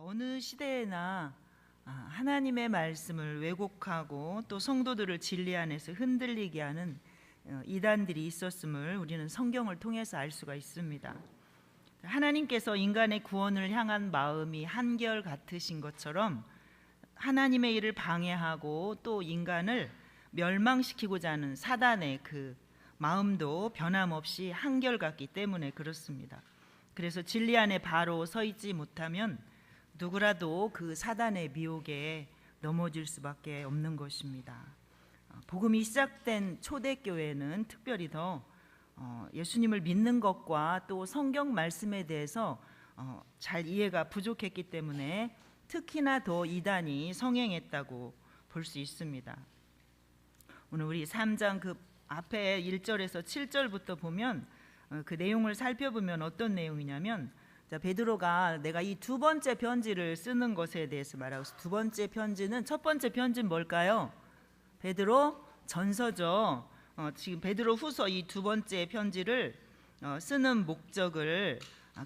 어느 시대에나 하나님의 말씀을 왜곡하고 또 성도들을 진리 안에서 흔들리게 하는 이단들이 있었음을 우리는 성경을 통해서 알 수가 있습니다. 하나님께서 인간의 구원을 향한 마음이 한결 같으신 것처럼 하나님의 일을 방해하고 또 인간을 멸망시키고자 하는 사단의 그 마음도 변함없이 한결같기 때문에 그렇습니다. 그래서 진리 안에 바로 서 있지 못하면 누구라도 그 사단의 미혹에 넘어질 수밖에 없는 것입니다. 복음이 시작된 초대교회는 특별히 더 예수님을 믿는 것과 또 성경 말씀에 대해서 잘 이해가 부족했기 때문에 특히나 더 이단이 성행했다고 볼 수 있습니다. 오늘 우리 3장 그 앞에 1절에서 7절부터 보면 그 내용을 살펴보면 어떤 내용이냐면, 베드로가 내가 이 두 번째 편지를 쓰는 것에 대해서 말하고 있어요. 두 번째 편지는, 첫 번째 편지는 뭘까요? 베드로 전서죠. 지금 베드로 후서 이 두 번째 편지를 쓰는 목적을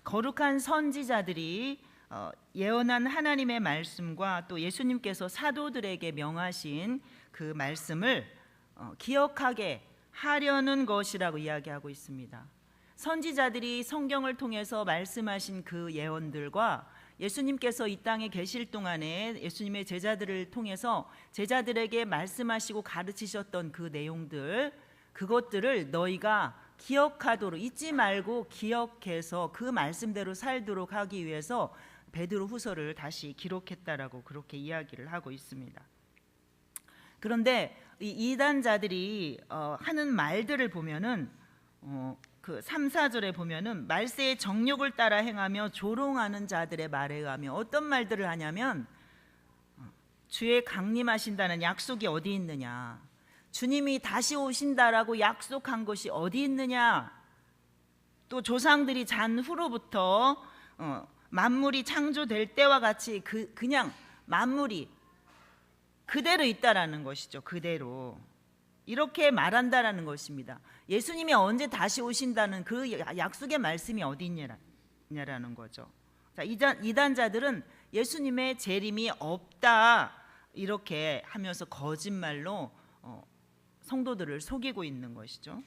거룩한 선지자들이 예언한 하나님의 말씀과 또 예수님께서 사도들에게 명하신 그 말씀을 기억하게 하려는 것이라고 이야기하고 있습니다. 선지자들이 성경을 통해서 말씀하신 그 예언들과 예수님께서 이 땅에 계실 동안에 예수님의 제자들을 통해서 제자들에게 말씀하시고 가르치셨던 그 내용들, 그것들을 너희가 기억하도록, 잊지 말고 기억해서 그 말씀대로 살도록 하기 위해서 베드로 후서를 다시 기록했다라고 그렇게 이야기를 하고 있습니다. 그런데 이 이단자들이 하는 말들을 보면은 그 3, 4절에 보면은 말세의 정욕을 따라 행하며 조롱하는 자들의 말에 의하며 어떤 말들을 하냐면, 주의 강림하신다는 약속이 어디 있느냐, 주님이 다시 오신다라고 약속한 것이 어디 있느냐, 또 조상들이 잔 후로부터 만물이 창조될 때와 같이 그냥 만물이 그대로 있다라는 것이죠. 그대로 이렇게 말한다라는 것입니다. 예수님이 언제 다시 오신다는 그 약속의 말씀이 어디 있냐라는 거죠. 자, 이단자들은 예수님의 재림이 없다 이렇게 하면서 거짓말로 성도들을 속이고 있는 것이죠.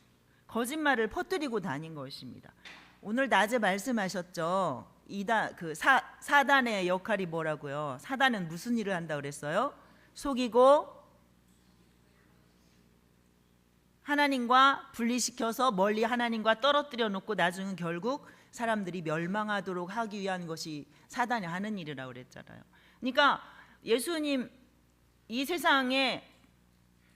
거짓말을 퍼뜨리고 다닌 것입니다. 오늘 낮에 말씀하셨죠. 사단의 역할이 뭐라고요? 사단은 무슨 일을 한다 그랬어요? 속이고 하나님과 분리시켜서 멀리 하나님과 떨어뜨려 놓고 나중은 결국 사람들이 멸망하도록 하기 위한 것이 사단이 하는 일이라고 그랬잖아요. 그러니까 예수님, 이 세상에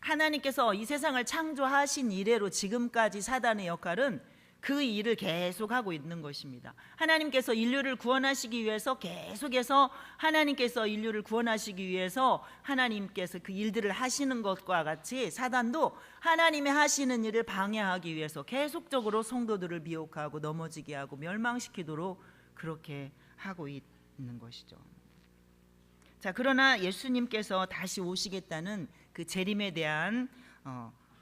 하나님께서 이 세상을 창조하신 이래로 지금까지 사단의 역할은 그 일을 계속하고 있는 것입니다. 하나님께서 인류를 구원하시기 위해서 계속해서 하나님께서 인류를 구원하시기 위해서 하나님께서 그 일들을 하시는 것과 같이 사단도 하나님의 하시는 일을 방해하기 위해서 계속적으로 성도들을 미혹하고 넘어지게 하고 멸망시키도록 그렇게 하고 있는 것이죠. 자, 그러나 예수님께서 다시 오시겠다는 그 재림에 대한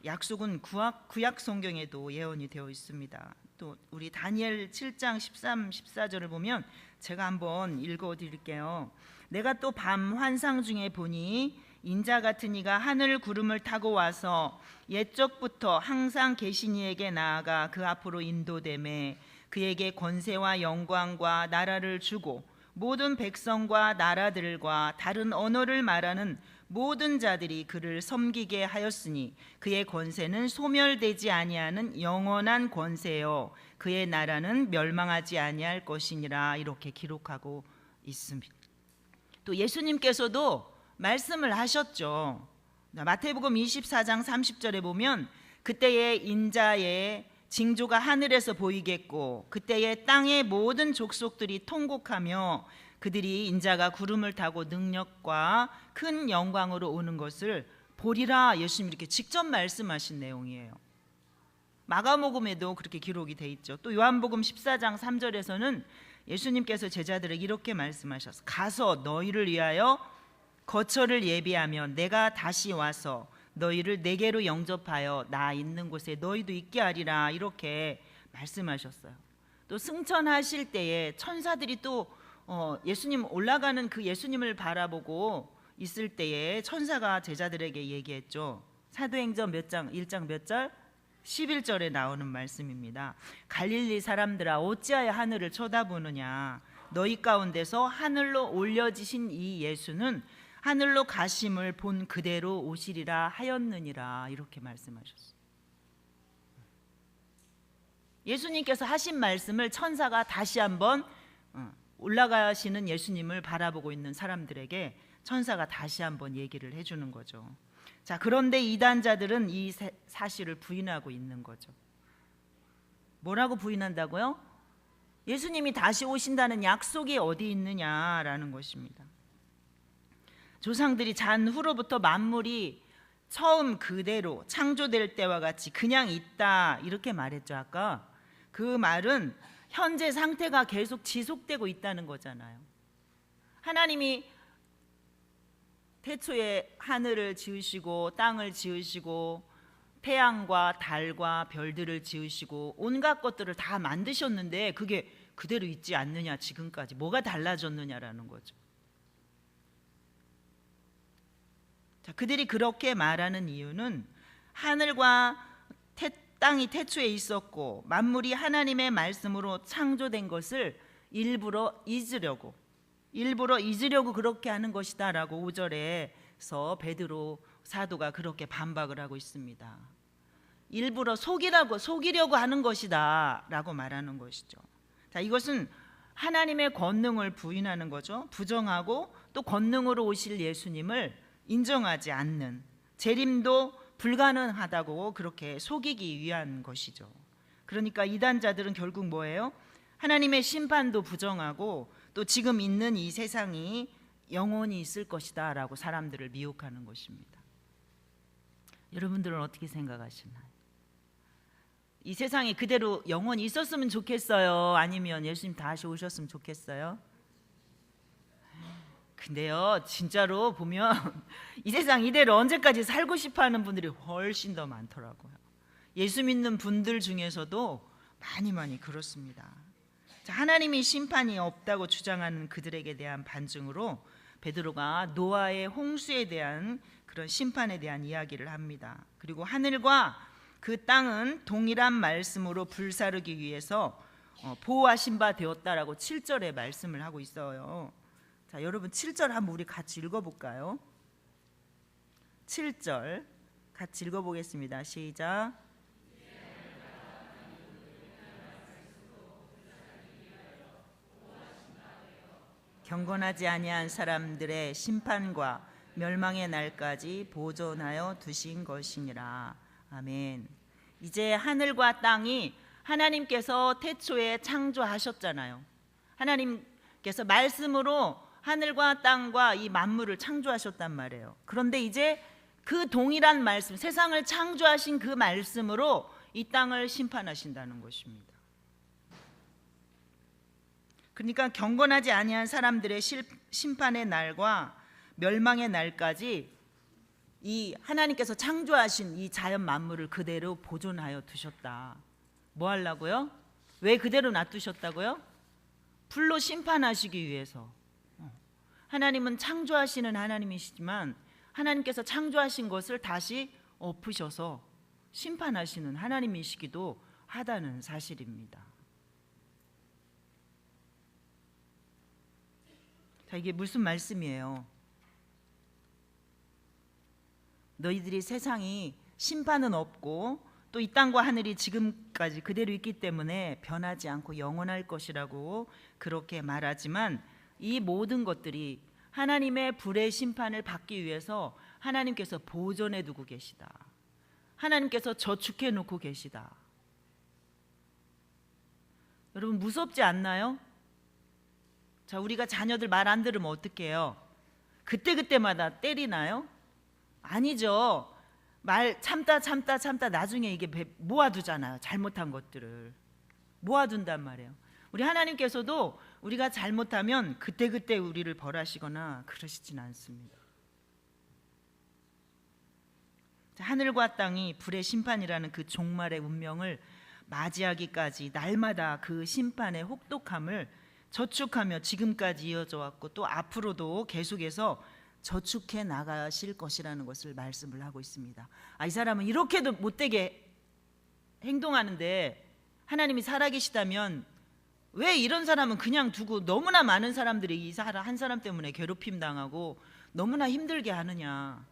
약속은 구약 성경에도 예언이 되어 있습니다. 또 우리 다니엘 7장 13, 14절을 보면 제가 한번 읽어 드릴게요. 내가 또 밤 환상 중에 보니 인자 같은 이가 하늘 구름을 타고 와서 옛적부터 항상 계신 이에게 나아가 그 앞으로 인도되매 그에게 권세와 영광과 나라를 주고 모든 백성과 나라들과 다른 언어를 말하는 모든 자들이 그를 섬기게 하였으니 그의 권세는 소멸되지 아니하는 영원한 권세요 그의 나라는 멸망하지 아니할 것이니라 이렇게 기록하고 있습니다. 또 예수님께서도 말씀을 하셨죠. 마태복음 24장 30절에 보면 그때에 인자의 징조가 하늘에서 보이겠고 그때에 땅의 모든 족속들이 통곡하며 그들이 인자가 구름을 타고 능력과 큰 영광으로 오는 것을 보리라. 예수님이 이렇게 직접 말씀하신 내용이에요. 마가복음에도 그렇게 기록이 돼 있죠. 또 요한복음 14장 3절에서는 예수님께서 제자들에게 이렇게 말씀하셔서 가서 너희를 위하여 거처를 예비하며 내가 다시 와서 너희를 내게로 영접하여 나 있는 곳에 너희도 있게 하리라 이렇게 말씀하셨어요. 또 승천하실 때에 천사들이 또 예수님 올라가는 그 예수님을 바라보고 있을 때에 천사가 제자들에게 얘기했죠. 사도행전 몇 장, 1장 몇 절? 11절에 나오는 말씀입니다. 갈릴리 사람들아 어찌하여 하늘을 쳐다보느냐, 너희 가운데서 하늘로 올려지신 이 예수는 하늘로 가심을 본 그대로 오시리라 하였느니라. 이렇게 말씀하셨어요. 예수님께서 하신 말씀을 천사가 다시 한번 올라가시는 예수님을 바라보고 있는 사람들에게 천사가 다시 한번 얘기를 해주는 거죠. 자, 그런데 이단자들은 이 사실을 부인하고 있는 거죠. 뭐라고 부인한다고요? 예수님이 다시 오신다는 약속이 어디 있느냐라는 것입니다. 조상들이 잔 후로부터 만물이 처음 그대로 창조될 때와 같이 그냥 있다 이렇게 말했죠. 아까 그 말은 현재 상태가 계속 지속되고 있다는 거잖아요. 하나님이 태초에 하늘을 지으시고 땅을 지으시고 태양과 달과 별들을 지으시고 온갖 것들을 다 만드셨는데 그게 그대로 있지 않느냐, 지금까지 뭐가 달라졌느냐라는 거죠. 자, 그들이 그렇게 말하는 이유는 하늘과 땅이 태초에 있었고 만물이 하나님의 말씀으로 창조된 것을 일부러 잊으려고 그렇게 하는 것이다 라고 5절에서 베드로 사도가 그렇게 반박을 하고 있습니다. 일부러 속이려고 하는 것이다 라고 말하는 것이죠. 자, 이것은 하나님의 권능을 부인하는 거죠. 부정하고 또 권능으로 오실 예수님을 인정하지 않는, 재림도 불가능하다고 그렇게 속이기 위한 것이죠. 그러니까 이단자들은 결국 뭐예요? 하나님의 심판도 부정하고 또 지금 있는 이 세상이 영원히 있을 것이다 라고 사람들을 미혹하는 것입니다. 여러분들은 어떻게 생각하시나요? 이 세상이 그대로 영원히 있었으면 좋겠어요? 아니면 예수님 다시 오셨으면 좋겠어요? 근데요, 진짜로 보면 이 세상 이대로 언제까지 살고 싶어하는 분들이 훨씬 더 많더라고요. 예수 믿는 분들 중에서도 많이 그렇습니다. 자, 하나님이 심판이 없다고 주장하는 그들에게 대한 반증으로 베드로가 노아의 홍수에 대한 그런 심판에 대한 이야기를 합니다. 그리고 하늘과 그 땅은 동일한 말씀으로 불사르기 위해서 보호하신 바 되었다라고 7절에 말씀을 하고 있어요. 자, 여러분 7절 한번 우리 같이 읽어볼까요? 7절 같이 읽어보겠습니다. 시작. 경건하지 아니한 사람들의 심판과 멸망의 날까지 보존하여 두신 것이니라. 아멘. 이제 하늘과 땅이 하나님께서 태초에 창조하셨잖아요. 하나님께서 말씀으로 하늘과 땅과 이 만물을 창조하셨단 말이에요. 그런데 이제 그 동일한 말씀, 세상을 창조하신 그 말씀으로 이 땅을 심판하신다는 것입니다. 그러니까 경건하지 아니한 사람들의 심판의 날과 멸망의 날까지 이 하나님께서 창조하신 이 자연 만물을 그대로 보존하여 두셨다. 뭐 하려고요? 왜 그대로 놔두셨다고요? 불로 심판하시기 위해서. 하나님은 창조하시는 하나님이시지만 하나님께서 창조하신 것을 다시 엎으셔서 심판하시는 하나님이시기도 하다는 사실입니다. 자, 이게 무슨 말씀이에요? 너희들이 세상이 심판은 없고 또 이 땅과 하늘이 지금까지 그대로 있기 때문에 변하지 않고 영원할 것이라고 그렇게 말하지만 이 모든 것들이 하나님의 불의 심판을 받기 위해서 하나님께서 보존해 두고 계시다. 하나님께서 저축해 놓고 계시다. 여러분 무섭지 않나요? 자, 우리가 자녀들 말 안 들으면 어떻게 해요? 그때마다 때리나요? 아니죠. 말 참다 나중에 이게 모아두잖아요. 잘못한 것들을 모아둔단 말이에요. 우리 하나님께서도 우리가 잘못하면 그때 우리를 벌하시거나 그러시진 않습니다. 자, 하늘과 땅이 불의 심판이라는 그 종말의 운명을 맞이하기까지 날마다 그 심판의 혹독함을 저축하며 지금까지 이어져 왔고 또 앞으로도 계속해서 저축해 나가실 것이라는 것을 말씀을 하고 있습니다. 이 사람은 이렇게도 못되게 행동하는데 하나님이 살아계시다면 왜 이런 사람은 그냥 두고 너무나 많은 사람들이 이 한 사람 때문에 괴롭힘 당하고 너무나 힘들게 하느냐.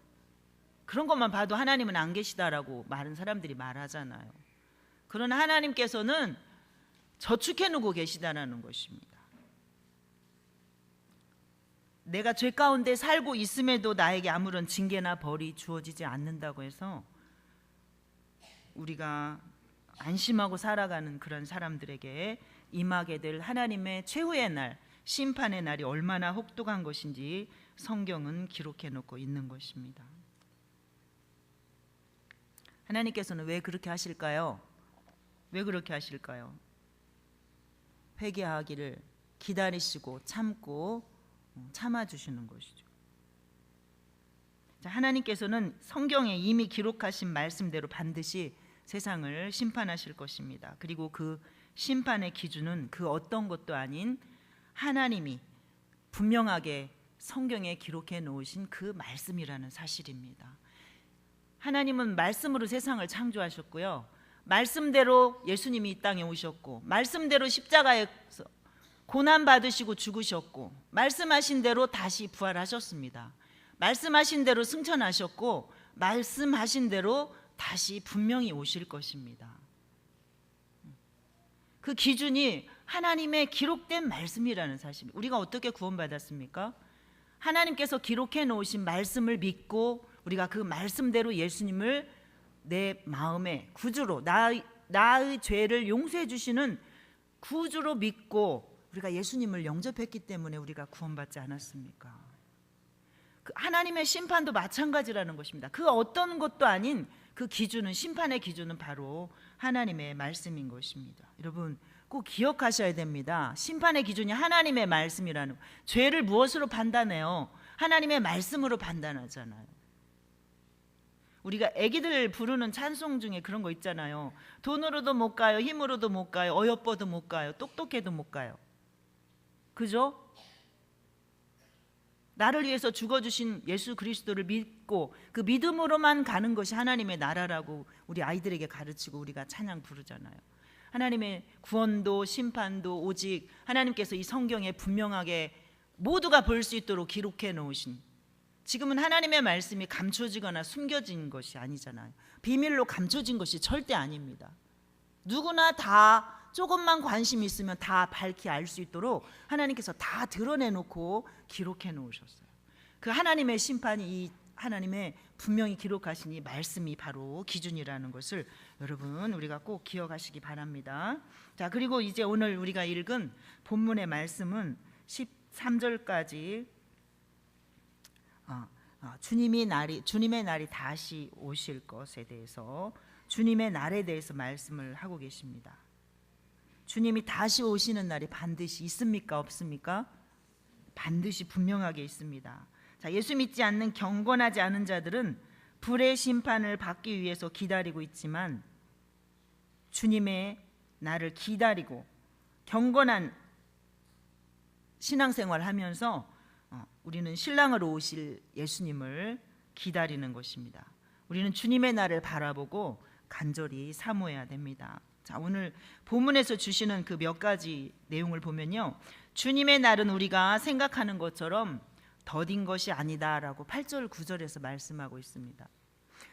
그런 것만 봐도 하나님은 안 계시다라고 많은 사람들이 말하잖아요. 그러나 하나님께서는 저축해 놓고 계시다라는 것입니다. 내가 죄 가운데 살고 있음에도 나에게 아무런 징계나 벌이 주어지지 않는다고 해서 우리가 안심하고 살아가는 그런 사람들에게 임하게 될 하나님의 최후의 날, 심판의 날이 얼마나 혹독한 것인지 성경은 기록해 놓고 있는 것입니다. 하나님께서는 왜 그렇게 하실까요? 왜 그렇게 하실까요? 회개하기를 기다리시고 참아주시는 것이죠. 하나님께서는 성경에 이미 기록하신 말씀대로 반드시 세상을 심판하실 것입니다. 그리고 그 심판의 기준은 그 어떤 것도 아닌 하나님이 분명하게 성경에 기록해 놓으신 그 말씀이라는 사실입니다. 하나님은 말씀으로 세상을 창조하셨고요, 말씀대로 예수님이 이 땅에 오셨고, 말씀대로 십자가에서 고난 받으시고 죽으셨고, 말씀하신 대로 다시 부활하셨습니다. 말씀하신 대로 승천하셨고, 말씀하신 대로 다시 분명히 오실 것입니다. 그 기준이 하나님의 기록된 말씀이라는 사실. 우리가 어떻게 구원받았습니까? 하나님께서 기록해 놓으신 말씀을 믿고 우리가 그 말씀대로 예수님을 내 마음의 구주로, 나의 죄를 용서해 주시는 구주로 믿고 우리가 예수님을 영접했기 때문에 우리가 구원받지 않았습니까? 그 하나님의 심판도 마찬가지라는 것입니다. 그 어떤 것도 아닌 그 기준은, 심판의 기준은 바로 하나님의 말씀인 것입니다. 여러분 꼭 기억하셔야 됩니다. 심판의 기준이 하나님의 말씀이라는 거. 죄를 무엇으로 판단해요? 하나님의 말씀으로 판단하잖아요. 우리가 애기들 부르는 찬송 중에 그런 거 있잖아요. 돈으로도 못 가요, 힘으로도 못 가요, 어여뻐도 못 가요, 똑똑해도 못 가요. 그죠? 나를 위해서 죽어주신 예수 그리스도를 믿고 그 믿음으로만 가는 것이 하나님의 나라라고 우리 아이들에게 가르치고 우리가 찬양 부르잖아요. 하나님의 구원도 심판도 오직 하나님께서 이 성경에 분명하게 모두가 볼 수 있도록 기록해 놓으신, 지금은 하나님의 말씀이 감춰지거나 숨겨진 것이 아니잖아요. 비밀로 감춰진 것이 절대 아닙니다. 누구나 다 조금만 관심 있으면 다 밝히 알 수 있도록 하나님께서 다 드러내놓고 기록해 놓으셨어요. 그 하나님의 심판이 이 하나님의 분명히 기록하신 이 말씀이 바로 기준이라는 것을 여러분 우리가 꼭 기억하시기 바랍니다. 자, 그리고 이제 오늘 우리가 읽은 본문의 말씀은 13절까지 주님의 날이 다시 오실 것에 대해서, 주님의 날에 대해서 말씀을 하고 계십니다. 주님이 다시 오시는 날이 반드시 있습니까? 없습니까? 반드시 분명하게 있습니다. 자, 예수 믿지 않는 경건하지 않은 자들은 불의 심판을 받기 위해서 기다리고 있지만 주님의 날을 기다리고 경건한 신앙생활을 하면서 우리는 신랑으로 오실 예수님을 기다리는 것입니다. 우리는 주님의 날을 바라보고 간절히 사모해야 됩니다. 자, 오늘 본문에서 주시는 그 몇 가지 내용을 보면요, 주님의 날은 우리가 생각하는 것처럼 더딘 것이 아니다라고 8절 9절에서 말씀하고 있습니다.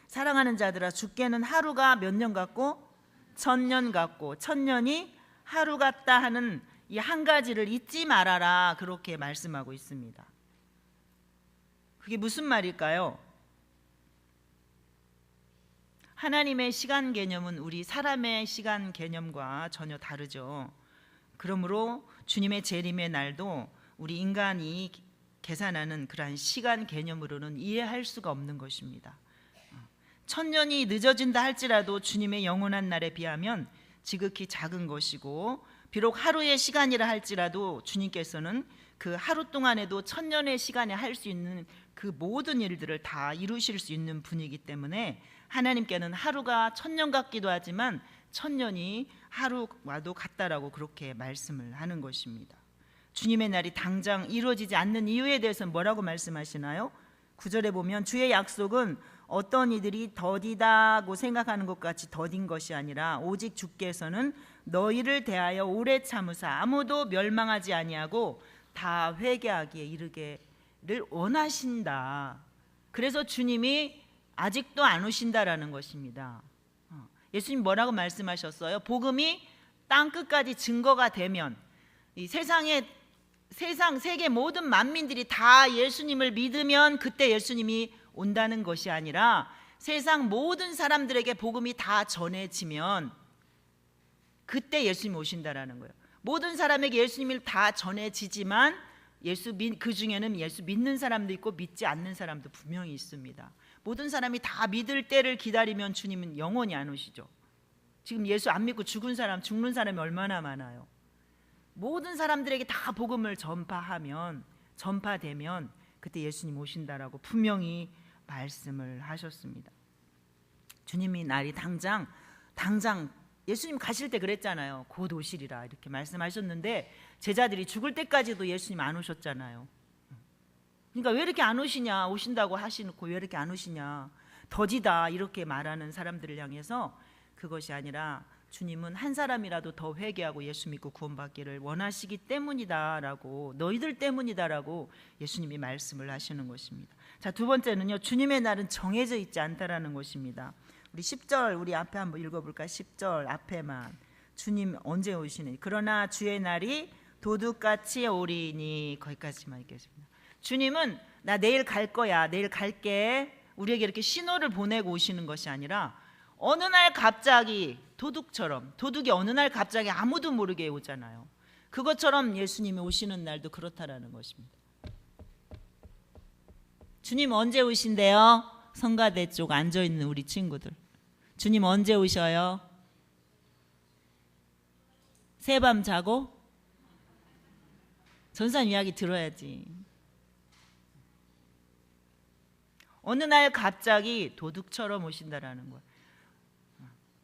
사랑하는 자들아, 주께는 하루가 몇 년 같고 천년 같고 천년이 하루 같다 하는 이 한 가지를 잊지 말아라, 그렇게 말씀하고 있습니다. 그게 무슨 말일까요? 하나님의 시간 개념은 우리 사람의 시간 개념과 전혀 다르죠. 그러므로 주님의 재림의 날도 우리 인간이 계산하는 그러한 시간 개념으로는 이해할 수가 없는 것입니다. 천년이 늦어진다 할지라도 주님의 영원한 날에 비하면 지극히 작은 것이고, 비록 하루의 시간이라 할지라도 주님께서는 그 하루 동안에도 천년의 시간에 할 수 있는 그 모든 일들을 다 이루실 수 있는 분이기 때문에 하나님께는 하루가 천년 같기도 하지만 천년이 하루와도 같다라고 그렇게 말씀을 하는 것입니다. 주님의 날이 당장 이루어지지 않는 이유에 대해서는 뭐라고 말씀하시나요? 9절에 보면 주의 약속은 어떤 이들이 더디다고 생각하는 것 같이 더딘 것이 아니라 오직 주께서는 너희를 대하여 오래 참으사 아무도 멸망하지 아니하고 다 회개하기에 이르기를 원하신다. 그래서 주님이 아직도 안 오신다라는 것입니다. 예수님 뭐라고 말씀하셨어요? 복음이 땅 끝까지 증거가 되면 이 세상 세계 모든 만민들이 다 예수님을 믿으면 그때 예수님이 온다는 것이 아니라 세상 모든 사람들에게 복음이 다 전해지면 그때 예수님 오신다라는 거예요. 모든 사람에게 예수님이 다 전해지지만 그 중에는 예수 믿는 사람도 있고 믿지 않는 사람도 분명히 있습니다. 모든 사람이 다 믿을 때를 기다리면 주님은 영원히 안 오시죠. 지금 예수 안 믿고 죽는 사람이 얼마나 많아요. 모든 사람들에게 다 복음을 전파되면 그때 예수님 오신다라고 분명히 말씀을 하셨습니다. 주님이 날이 당장 예수님 가실 때 그랬잖아요. 곧 오시리라 이렇게 말씀하셨는데 제자들이 죽을 때까지도 예수님 안 오셨잖아요. 그러니까 왜 이렇게 안 오시냐, 오신다고 하시놓고 왜 이렇게 안 오시냐, 더디다 이렇게 말하는 사람들을 향해서 그것이 아니라 주님은 한 사람이라도 더 회개하고 예수 믿고 구원받기를 원하시기 때문이다라고, 너희들 때문이다라고 예수님이 말씀을 하시는 것입니다. 자, 두 번째는요, 주님의 날은 정해져 있지 않다라는 것입니다. 우리 10절 우리 앞에 한번 읽어볼까? 10절 앞에만 주님 언제 오시니? 그러나 주의 날이 도둑같이 오리니, 거기까지만 읽겠습니다. 주님은 나 내일 갈 거야, 내일 갈게, 우리에게 이렇게 신호를 보내고 오시는 것이 아니라 어느 날 갑자기 도둑이 어느 날 갑자기 아무도 모르게 오잖아요. 그것처럼 예수님이 오시는 날도 그렇다라는 것입니다. 주님 언제 오신대요? 성가대 쪽 앉아있는 우리 친구들, 주님 언제 오셔요? 새밤 자고? 전사님 이야기 들어야지. 어느 날 갑자기 도둑처럼 오신다라는 거예요.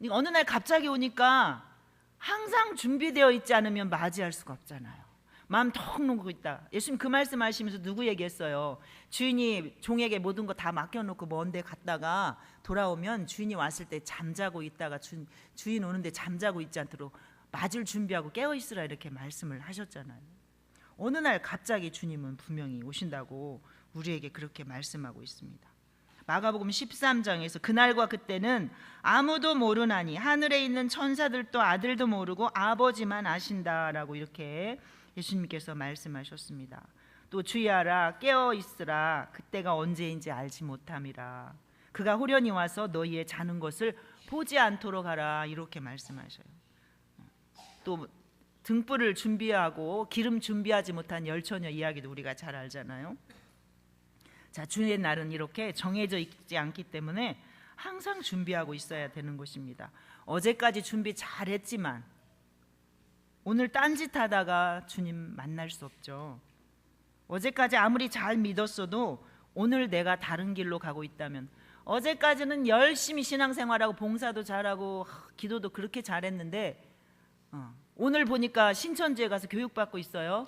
어느 날 갑자기 오니까 항상 준비되어 있지 않으면 맞이할 수가 없잖아요. 마음 턱 놓고 있다. 예수님 그 말씀하시면서 누구 얘기했어요? 주인이 종에게 모든 거 다 맡겨놓고 먼 데 갔다가 돌아오면 주인이 왔을 때 잠자고 있다가 주인 오는데 잠자고 있지 않도록 맞을 준비하고 깨어있으라 이렇게 말씀을 하셨잖아요. 어느 날 갑자기 주님은 분명히 오신다고 우리에게 그렇게 말씀하고 있습니다. 마가복음 13장에서 그날과 그때는 아무도 모르나니 하늘에 있는 천사들도 아들도 모르고 아버지만 아신다라고 이렇게 예수님께서 말씀하셨습니다. 또 주의하라, 깨어 있으라, 그때가 언제인지 알지 못함이라. 그가 후련히 와서 너희의 자는 것을 보지 않도록 하라 이렇게 말씀하셔요. 또 등불을 준비하고 기름 준비하지 못한 열처녀 이야기도 우리가 잘 알잖아요. 자, 주의 날은 이렇게 정해져 있지 않기 때문에 항상 준비하고 있어야 되는 것입니다. 어제까지 준비 잘했지만 오늘 딴짓하다가 주님 만날 수 없죠. 어제까지 아무리 잘 믿었어도 오늘 내가 다른 길로 가고 있다면, 어제까지는 열심히 신앙생활하고 봉사도 잘하고 기도도 그렇게 잘했는데 오늘 보니까 신천지에 가서 교육받고 있어요.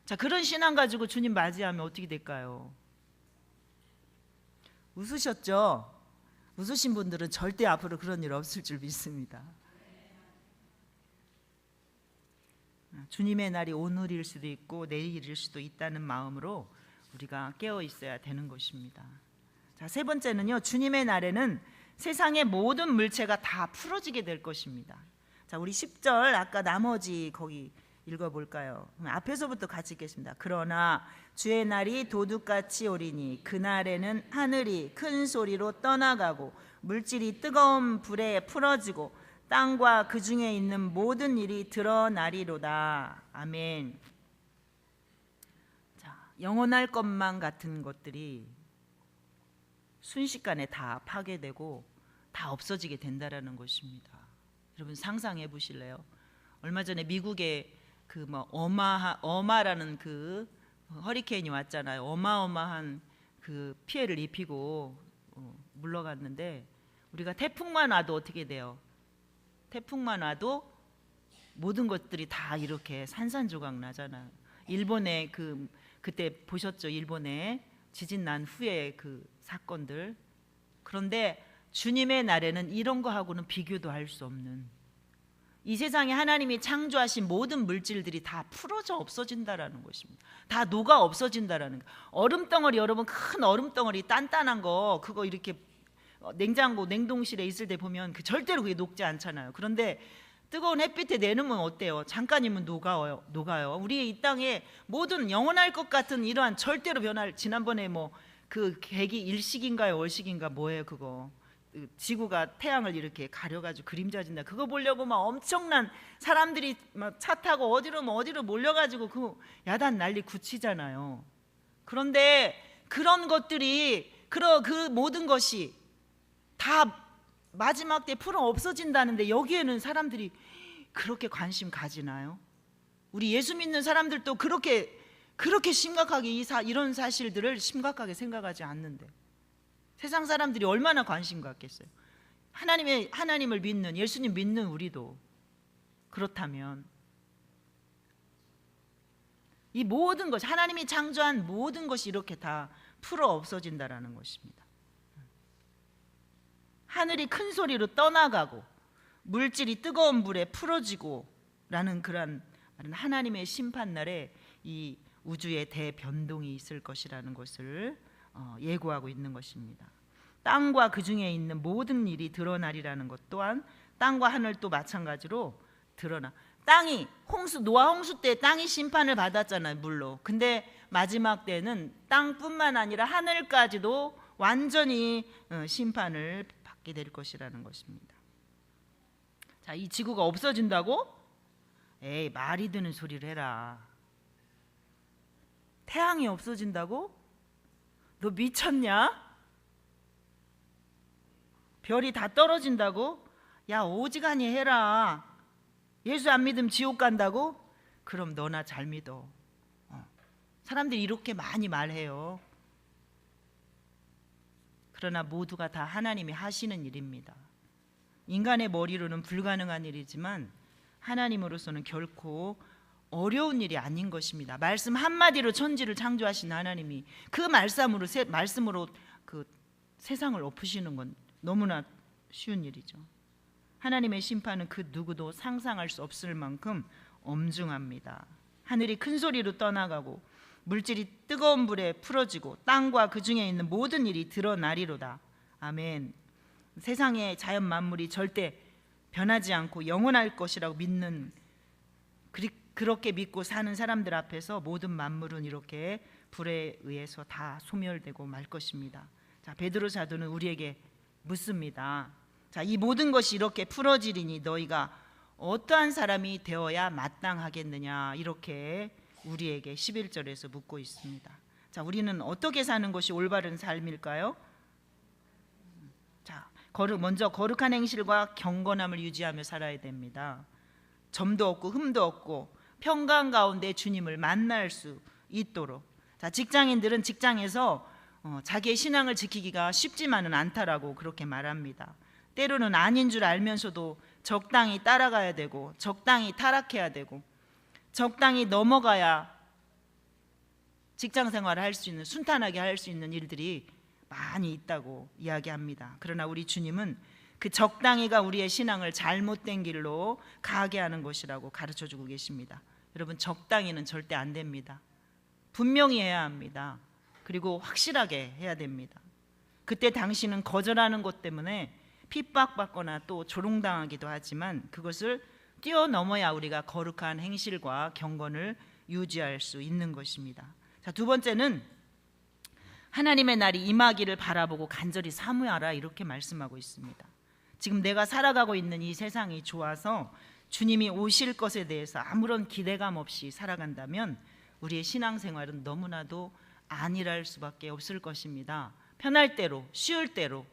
자, 그런 신앙 가지고 주님 맞이하면 어떻게 될까요? 웃으셨죠? 웃으신 분들은 절대 앞으로 그런 일 없을 줄 믿습니다. 주님의 날이 오늘일 수도 있고 내일일 수도 있다는 마음으로 우리가 깨어 있어야 되는 것입니다. 자, 세 번째는요, 주님의 날에는 세상의 모든 물체가 다 풀어지게 될 것입니다. 자, 우리 10절 아까 나머지 거기 읽어볼까요? 앞에서부터 같이 읽겠습니다. 그러나 주의 날이 도둑같이 오리니 그날에는 하늘이 큰 소리로 떠나가고 물질이 뜨거운 불에 풀어지고 땅과 그 중에 있는 모든 일이 드러나리로다. 아멘. 자, 영원할 것만 같은 것들이 순식간에 다 파괴되고 다 없어지게 된다라는 것입니다. 여러분 상상해 보실래요? 얼마 전에 미국에 그 어마라는 그 허리케인이 왔잖아요. 어마어마한 그 피해를 입히고 물러갔는데, 우리가 태풍만 와도 어떻게 돼요? 태풍만 와도 모든 것들이 다 이렇게 산산조각 나잖아요. 일본에 그때 보셨죠? 일본에 지진 난 후에 그 사건들. 그런데 주님의 날에는 이런 거하고는 비교도 할 수 없는, 이 세상에 하나님이 창조하신 모든 물질들이 다 풀어져 없어진다라는 것입니다. 다 녹아 없어진다라는 거. 얼음덩어리, 여러분 큰 얼음덩어리 단단한 거 그거 이렇게 냉장고 냉동실에 있을 때 보면 절대로 그게 녹지 않잖아요. 그런데 뜨거운 햇빛에 내놓으면 어때요? 잠깐이면 녹아요. 우리 이 땅에 모든 영원할 것 같은 이러한 절대로 변할, 지난번에 뭐 그 계기 일식인가요 월식인가 뭐예요 그거, 지구가 태양을 이렇게 가려가지고 그림자 진다, 그거 보려고 막 엄청난 사람들이 막 차 타고 어디로 몰려가지고 그 야단 난리 굳히잖아요. 그런데 그런 것들이 그 모든 것이 다 마지막 때 풀어 없어진다는데 여기에는 사람들이 그렇게 관심 가지나요? 우리 예수 믿는 사람들도 그렇게 심각하게 이런 사실들을 심각하게 생각하지 않는데 세상 사람들이 얼마나 관심 갖겠어요? 하나님을 믿는, 예수님 믿는 우리도 그렇다면 이 모든 것, 하나님이 창조한 모든 것이 이렇게 다 풀어 없어진다라는 것입니다. 하늘이 큰 소리로 떠나가고 물질이 뜨거운 물에 풀어지고 라는 그런 하나님의 심판날에 이 우주의 대변동이 있을 것이라는 것을 예고하고 있는 것입니다. 땅과 그 중에 있는 모든 일이 드러나리라는 것 또한 땅과 하늘도 마찬가지로 드러나. 땅이 노아 홍수 때 땅이 심판을 받았잖아요, 물로. 근데 마지막 때는 땅뿐만 아니라 하늘까지도 완전히 심판을 받게 될 것이라는 것입니다. 자, 이 지구가 없어진다고? 에이, 말이 되는 소리를 해라. 태양이 없어진다고? 너 미쳤냐? 별이 다 떨어진다고? 야, 오지간히 해라. 예수 안 믿으면 지옥 간다고? 그럼 너나 잘 믿어. 사람들이 이렇게 많이 말해요. 그러나 모두가 다 하나님이 하시는 일입니다. 인간의 머리로는 불가능한 일이지만 하나님으로서는 결코 어려운 일이 아닌 것입니다. 말씀 한마디로 천지를 창조하신 하나님이 그 말씀으로 그 세상을 엎으시는 건 너무나 쉬운 일이죠. 하나님의 심판은 그 누구도 상상할 수 없을 만큼 엄중합니다. 하늘이 큰 소리로 떠나가고 물질이 뜨거운 불에 풀어지고 땅과 그 중에 있는 모든 일이 드러나리로다. 아멘. 세상의 자연 만물이 절대 변하지 않고 영원할 것이라고 믿는, 그렇게 믿고 사는 사람들 앞에서 모든 만물은 이렇게 불에 의해서 다 소멸되고 말 것입니다. 자, 베드로 사도는 우리에게 묻습니다. 자, 이 모든 것이 이렇게 풀어지리니 너희가 어떠한 사람이 되어야 마땅하겠느냐, 이렇게 우리에게 11절에서 묻고 있습니다. 자, 우리는 어떻게 사는 것이 올바른 삶일까요? 자, 먼저 거룩한 행실과 경건함을 유지하며 살아야 됩니다. 점도 없고 흠도 없고 평강 가운데 주님을 만날 수 있도록. 자, 직장인들은 직장에서 자기의 신앙을 지키기가 쉽지만은 않다라고 그렇게 말합니다. 때로는 아닌 줄 알면서도 적당히 따라가야 되고 적당히 타락해야 되고 적당히 넘어가야 직장 생활을 할 수 있는, 순탄하게 할 수 있는 일들이 많이 있다고 이야기합니다. 그러나 우리 주님은 그 적당히가 우리의 신앙을 잘못된 길로 가게 하는 것이라고 가르쳐주고 계십니다. 여러분, 적당히는 절대 안 됩니다. 분명히 해야 합니다. 그리고 확실하게 해야 됩니다. 그때 당신은 거절하는 것 때문에 핍박받거나 또 조롱당하기도 하지만 그것을 뛰어넘어야 우리가 거룩한 행실과 경건을 유지할 수 있는 것입니다. 자, 두 번째는 하나님의 날이 임하기를 바라보고 간절히 사모하라, 이렇게 말씀하고 있습니다. 지금 내가 살아가고 있는 이 세상이 좋아서 주님이 오실 것에 대해서 아무런 기대감 없이 살아간다면 우리의 신앙생활은 너무나도 안일할 수밖에 없을 것입니다. 편할 대로, 쉬울 대로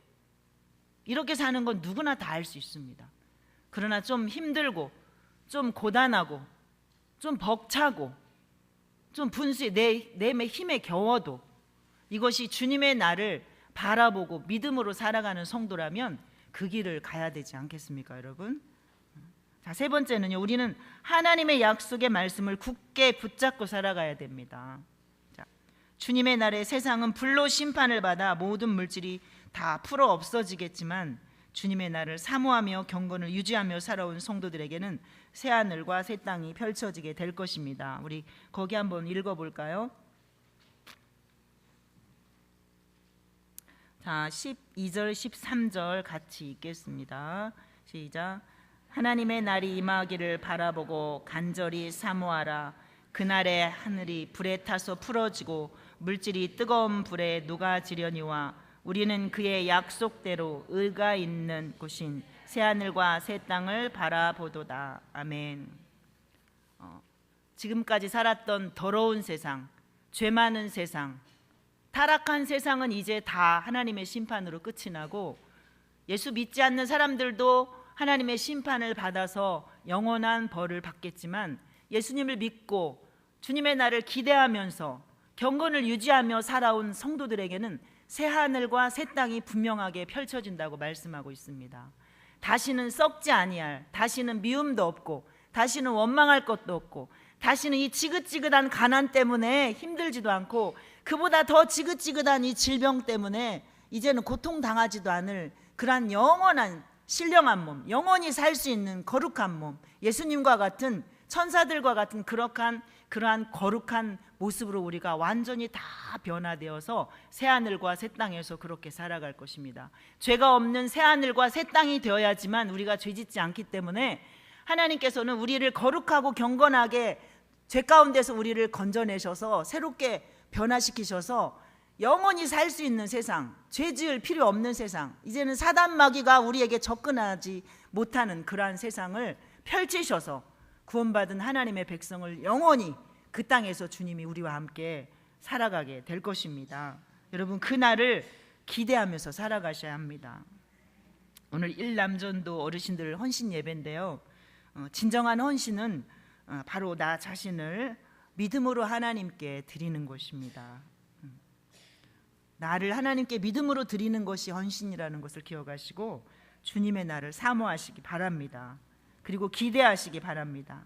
이렇게 사는 건 누구나 다 할 수 있습니다. 그러나 좀 힘들고 좀 고단하고 좀 벅차고 좀 분수에 내 힘에 겨워도 이것이 주님의 날을 바라보고 믿음으로 살아가는 성도라면 그 길을 가야 되지 않겠습니까, 여러분? 자, 세 번째는요, 우리는 하나님의 약속의 말씀을 굳게 붙잡고 살아가야 됩니다. 자, 주님의 날에 세상은 불로 심판을 받아 모든 물질이 다 풀어 없어지겠지만 주님의 날을 사모하며 경건을 유지하며 살아온 성도들에게는 새 하늘과 새 땅이 펼쳐지게 될 것입니다. 우리 거기 한번 읽어볼까요? 자, 12절 13절 같이 읽겠습니다. 시작. 하나님의 날이 임하기를 바라보고 간절히 사모하라. 그날에 하늘이 불에 타서 풀어지고 물질이 뜨거운 불에 녹아지려니와 우리는 그의 약속대로 의가 있는 곳인 새하늘과 새 땅을 바라보도다. 아멘. 지금까지 살았던 더러운 세상, 죄 많은 세상, 타락한 세상은 이제 다 하나님의 심판으로 끝이 나고 예수 믿지 않는 사람들도 하나님의 심판을 받아서 영원한 벌을 받겠지만 예수님을 믿고 주님의 날을 기대하면서 경건을 유지하며 살아온 성도들에게는 새 하늘과 새 땅이 분명하게 펼쳐진다고 말씀하고 있습니다. 다시는 썩지 아니할, 다시는 미움도 없고, 다시는 원망할 것도 없고, 다시는 이 지긋지긋한 가난 때문에 힘들지도 않고, 그보다 더 지긋지긋한 이 질병 때문에 이제는 고통당하지도 않을 그러한 영원한 신령한 몸, 영원히 살 수 있는 거룩한 몸, 예수님과 같은 천사들과 같은 그러한 거룩한 모습으로 우리가 완전히 다 변화되어서 새하늘과 새 땅에서 그렇게 살아갈 것입니다. 죄가 없는 새하늘과 새 땅이 되어야지만 우리가 죄짓지 않기 때문에 하나님께서는 우리를 거룩하고 경건하게 죄 가운데서 우리를 건져내셔서 새롭게 변화시키셔서 영원히 살 수 있는 세상, 죄 지을 필요 없는 세상, 이제는 사단 마귀가 우리에게 접근하지 못하는 그러한 세상을 펼치셔서 구원받은 하나님의 백성을 영원히 그 땅에서 주님이 우리와 함께 살아가게 될 것입니다. 여러분, 그날을 기대하면서 살아가셔야 합니다. 오늘 일남전도 어르신들 헌신 예배인데요, 진정한 헌신은 바로 나 자신을 믿음으로 하나님께 드리는 것입니다. 나를 하나님께 믿음으로 드리는 것이 헌신이라는 것을 기억하시고 주님의 날을 사모하시기 바랍니다. 그리고 기대하시기 바랍니다.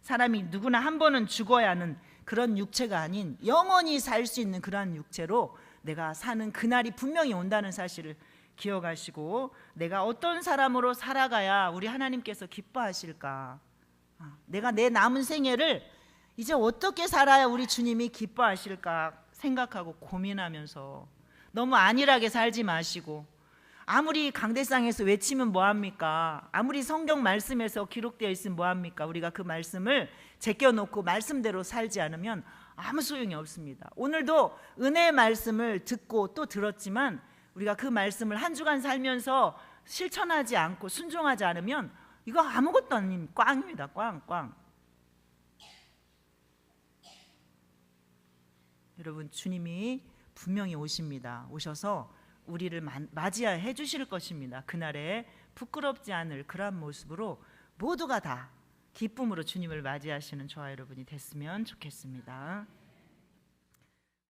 사람이 누구나 한 번은 죽어야 하는 그런 육체가 아닌 영원히 살 수 있는 그러한 육체로 내가 사는 그날이 분명히 온다는 사실을 기억하시고 내가 어떤 사람으로 살아가야 우리 하나님께서 기뻐하실까, 내가 내 남은 생애를 이제 어떻게 살아야 우리 주님이 기뻐하실까 생각하고 고민하면서 너무 안일하게 살지 마시고, 아무리 강대상에서 외치면 뭐합니까? 아무리 성경 말씀에서 기록되어 있으면 뭐합니까? 우리가 그 말씀을 제껴놓고 말씀대로 살지 않으면 아무 소용이 없습니다. 오늘도 은혜의 말씀을 듣고 또 들었지만 우리가 그 말씀을 한 주간 살면서 실천하지 않고 순종하지 않으면 이거 아무것도 아닌 꽝입니다. 꽝. 여러분, 주님이 분명히 오십니다. 오셔서 우리를 맞이해 주실 것입니다. 그날에 부끄럽지 않을 그러한 모습으로 모두가 다 기쁨으로 주님을 맞이하시는 저와 여러분이 됐으면 좋겠습니다.